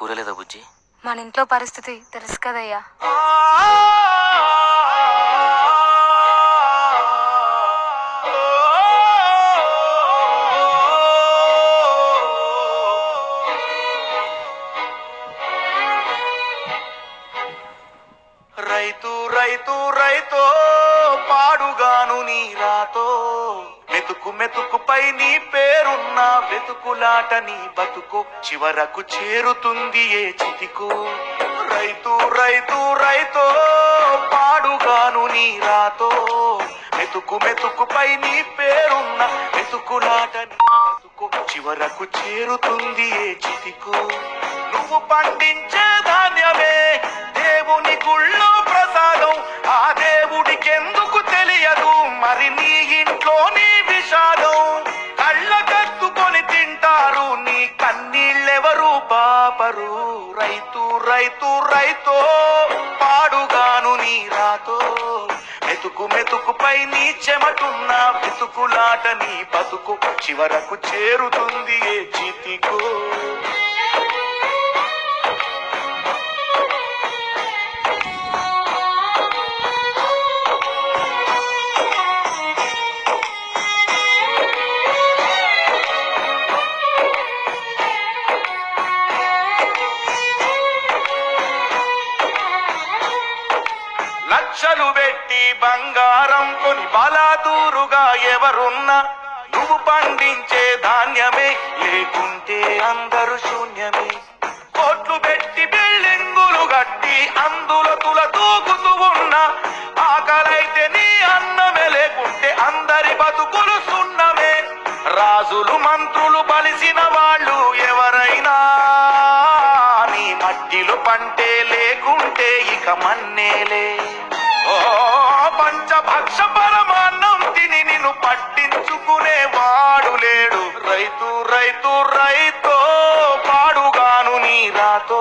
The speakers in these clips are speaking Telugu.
కూరలేదా బుజ్జి? మన ఇంట్లో పరిస్థితి తెలుసు కదయ్యా. రైతు రైతు రైతో పాడుగాను నీ రాతో మెతుకు మెతుకుపై నీ పేరున్న వెతుకులాట నీ బతుకు చివరకు చేరుతుంది ఏ చితికో. రైతు రైతు రైతో పాడుగాను నీ రాతో మెతుకు మెతుకుపై నీ పేరున్న వెతుకులాట నీ బతుకు చివరకు చేరుతుంది ఏ చితికో. నువ్వు పండించే ధాన్యమే దేవుని గుళ్ళో ప్రసాదం, ఆ దేవుడికెందుకు తెలియదు మరి నీ ఇంట్లో నీ విషాదం. కళ్ళ కత్తుకొని తింటారు నీ కన్నీళ్ళెవరు పాపరు. రైతు రైతు రైతో పాడుగాను నీ రాతో మెతుకు మెతుకుపై నీ చెమటున్న వెతుకులాట నీ బతుకు చివరకు చేరుతుంది ఏ చితికో. లక్షలు పెట్టి బంగారం కొని బలాదూరుగా ఎవరున్నా నువ్వు పండించే ధాన్యమే లేకుంటే అందరూ శూన్యమే. కోట్లు పెట్టి బిల్డింగులు కట్టి అందులో తుల దూకుతూ ఉన్నా ఆకలైతే నీ అన్నమే లేకుంటే అందరి బతుకులు సున్నమే. రాజులు మంత్రులు బలిసిన వాళ్ళు ఎవరైనా నీ మట్టిలో పంటే లేకుంటే ఇక మన్నేలే. ఓ పంచభక్ష పరమాన్నం తిని నిన్ను పట్టించుకునే వాడు లేడు. రైతు రైతు రైతో పాడుగాను నీ రాతో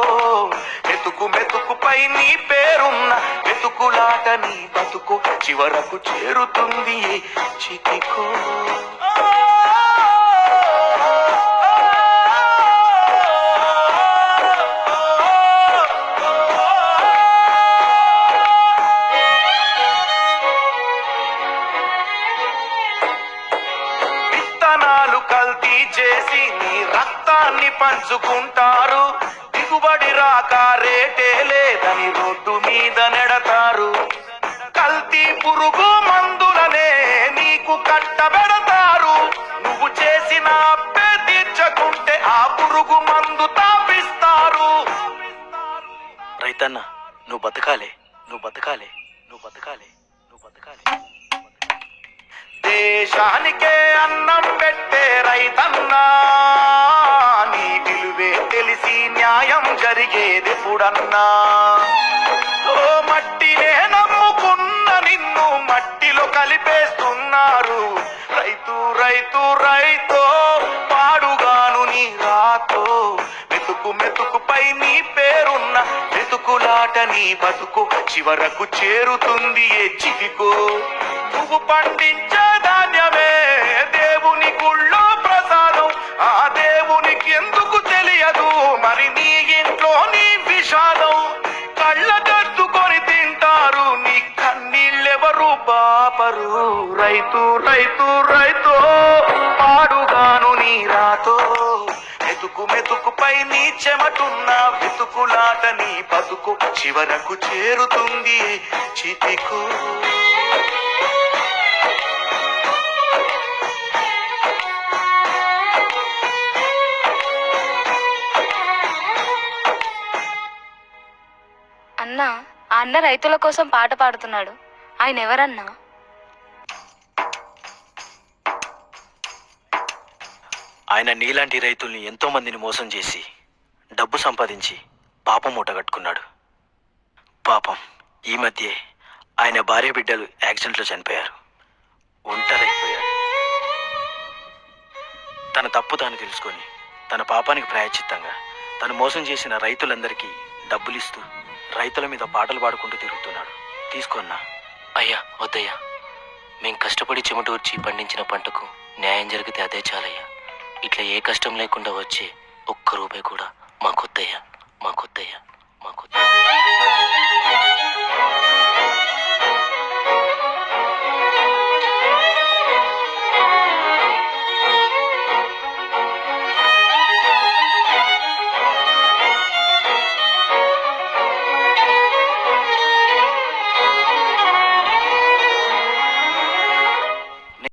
మెతుకు మెతుకుపై నీ పేరున్న వెతుకులాట నీ బతుకు చివరకు చేరుతుంది చితికో. కల్తీ చేసి నీ రక్తాన్ని పంచుకుంటారు, దిగుబడి రాక రేటే లేదని రోడ్డు మీద నెడతారు. కల్తీ పురుగు మందులనే నీకు కట్టబెడతారు, నువ్వు చేసిన అప్పే తీర్చకుంటే ఆ పురుగు మందు తాపిస్తారు. రైతన్న నువ్వు బతకాలే, నువ్వు బతకాలే, నువ్వు బతకాలే, నువ్వు బతకాలే. దేశానికే అన్నం పెట్టే రైతన్నా నీ విలువే తెలిసి న్యాయం జరిగేదెప్పుడన్నా. ఓ మట్టినే నమ్ముకున్న నిన్ను మట్టిలో కలిపేస్తున్నారు. రైతు రైతు రైతో పాడుగాను నీ రాతో మెతుకు మెతుకుపై నీ పేరున్న వెతుకులాట నీ బతుకు చివరకు చేరుతుంది ఏ చితికో. నువ్వు పండించే ధాన్యమే దేవుని గుళ్ళో ప్రసాదం, ఆ దేవునికి ఎందుకు తెలియదు మరి నీ ఇంట్లో నీ విషాదం. కళ్ళ కత్తుకొని తింటారు నీ కన్నీళ్ళెవరు పాపరు. రైతు రైతు రైతో పాడుగాను నీ రాతో మెతుకు మెతుకుపై నీ చెమటున్న వెతుకులాట నీ బతుకు చివరకు చేరుతుంది చితికో. అన్నా, ఆ అన్న రైతుల కోసం పాట పాడుతున్నాడు. ఆయన ఎవరన్నా? ఆయన నీలాంటి రైతుల్ని ఎంతో మందిని మోసం చేసి డబ్బు సంపాదించి పాపం మూట కట్టుకున్నాడు. పాపం ఈ మధ్యే ఆయన భార్య బిడ్డలు యాక్సిడెంట్లో చనిపోయారు. ఒంటరైపోయాడు. తన తప్పు తాను తెలుసుకొని తన పాపానికి ప్రాయశ్చిత్తంగా తను మోసం చేసిన రైతులందరికీ డబ్బులిస్తూ రైతుల మీద పాటలు పాడుకుంటూ తిరుగుతున్నాడు. తీసుకున్నా. అయ్యా వద్దయ్యా, మేం కష్టపడి చెమటూర్చి పండించిన పంటకు న్యాయం జరిగితే అదే చాలయ్యా. ఇట్లా ఏ కష్టం లేకుండా వచ్చే ఒక్క రూపాయి కూడా మాకొద్దయ్యా. మాకొద్దయ్యా, మాకొద్దు.